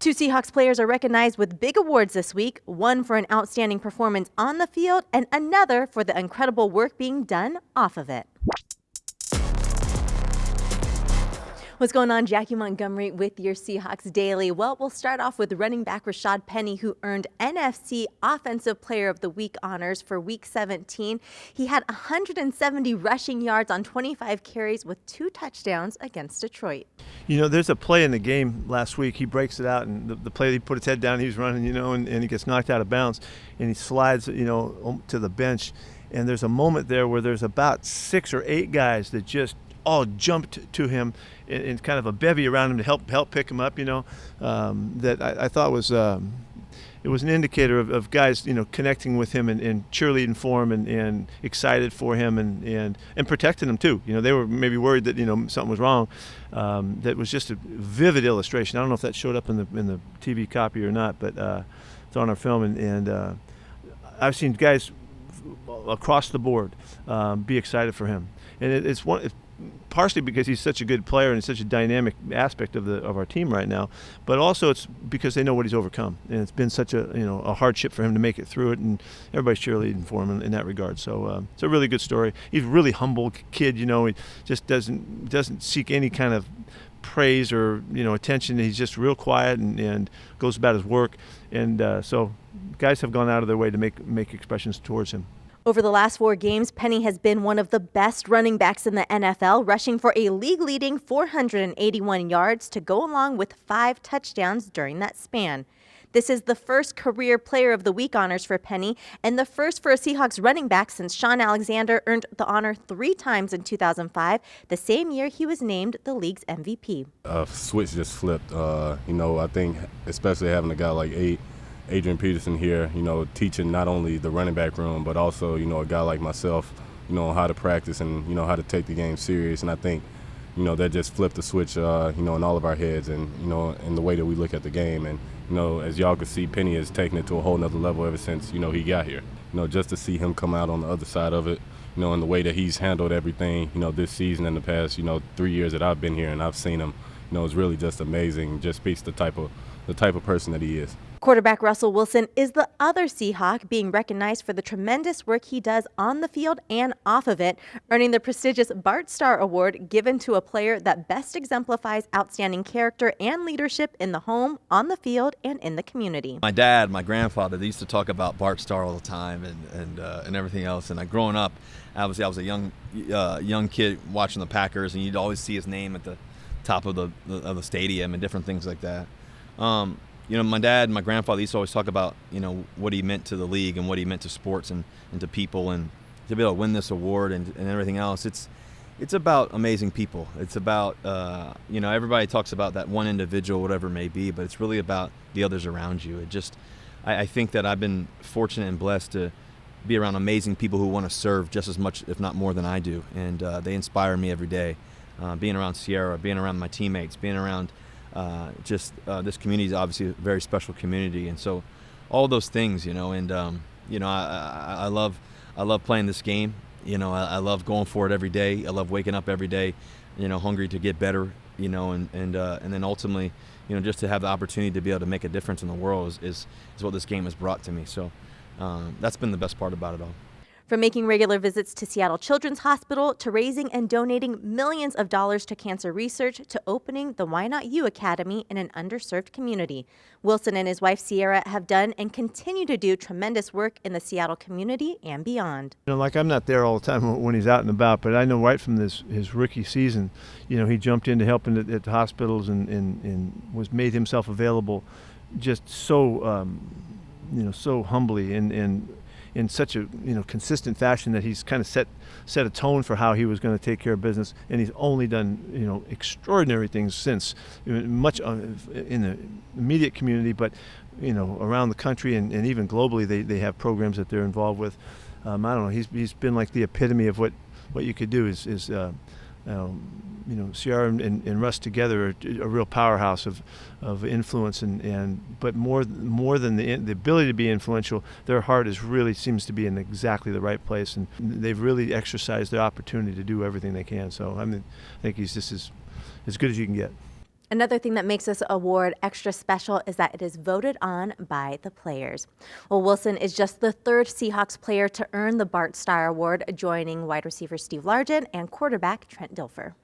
Two Seahawks players are recognized with big awards this week, one for an outstanding performance on the field and another for the incredible work being done off of it. What's going on? Jackie Montgomery with your Seahawks Daily. Well, we'll start off with running back Rashaad Penny, who earned NFC Offensive Player of the Week honors for Week 17. He had 170 rushing yards on 25 carries with 2 touchdowns against Detroit. You know, there's a play in the game last week. He breaks it out, and the play, he put his head down, he was running, and he gets knocked out of bounds, and he slides, to the bench. And there's a moment there where there's about 6 or 8 guys that just all jumped to him in kind of a bevy around him to help pick him up, that I thought was it was an indicator of guys, connecting with him and cheerleading for him and excited for him and protecting him too. They were maybe worried that something was wrong. That was just a vivid illustration. I don't know if that showed up in the TV copy or not, but it's on our film, and I've seen guys across the board be excited for him, and it's partially because he's such a good player and such a dynamic aspect of our team right now, but also it's because they know what he's overcome, and it's been such a hardship for him to make it through it, and everybody's cheerleading for him in that regard. So it's a really good story. He's a really humble kid. He just doesn't seek any kind of praise or attention. He's just real quiet and goes about his work, and so guys have gone out of their way to make expressions towards him. Over the last 4 games, Penny has been one of the best running backs in the NFL, rushing for a league-leading 481 yards to go along with 5 touchdowns during that span. This is the first career Player of the Week honors for Penny, and the first for a Seahawks running back since Shaun Alexander earned the honor 3 times in 2005, the same year he was named the league's MVP. Switch just flipped. I think especially having a guy like Adrian Peterson here, teaching not only the running back room, but also, a guy like myself, how to practice and, how to take the game serious. And I think, that just flipped the switch, in all of our heads and, in the way that we look at the game. And, as y'all can see, Penny has taken it to a whole nother level ever since, he got here. Just to see him come out on the other side of it, and the way that he's handled everything, this season and the past, 3 years that I've been here and I've seen him, it's really just amazing. Just speaks the type of person that he is. Quarterback Russell Wilson is the other Seahawk being recognized for the tremendous work he does on the field and off of it, earning the prestigious Bart Starr Award given to a player that best exemplifies outstanding character and leadership in the home, on the field, and in the community. My dad, my grandfather, they used to talk about Bart Starr all the time and everything else. And growing up, obviously I was a young kid watching the Packers, and you'd always see his name at the top of the stadium and different things like that. My dad and my grandfather used to always talk about, what he meant to the league and what he meant to sports and to people, and to be able to win this award and everything else. It's about amazing people. It's about, everybody talks about that one individual, whatever it may be, but it's really about the others around you. I think that I've been fortunate and blessed to be around amazing people who want to serve just as much, if not more than I do. And they inspire me every day. Being around Sierra, being around my teammates, being around this community is obviously a very special community, and so all those things, I love playing this game. I love going for it every day. I love waking up every day, hungry to get better, and then ultimately, just to have the opportunity to be able to make a difference in the world is what this game has brought to me. So that's been the best part about it all. From making regular visits to Seattle Children's Hospital, to raising and donating millions of dollars to cancer research, to opening the Why Not You Academy in an underserved community, Wilson and his wife Sierra have done and continue to do tremendous work in the Seattle community and beyond. I'm not there all the time when he's out and about, but I know right from his rookie season, he jumped into helping at the hospitals and was made himself available just so, so humbly and in such a consistent fashion that he's kind of set a tone for how he was going to take care of business, and he's only done extraordinary things since, much in the immediate community, but around the country and even globally they have programs that they're involved with. I don't know, he's been like the epitome of what you could do is Sierra and Russ together are a real powerhouse of influence, but more than the ability to be influential, their heart really seems to be in exactly the right place, and they've really exercised their opportunity to do everything they can. So I think he's just as good as you can get. Another thing that makes this award extra special is that it is voted on by the players. Well, Wilson is just the third Seahawks player to earn the Bart Starr Award, joining wide receiver Steve Largent and quarterback Trent Dilfer.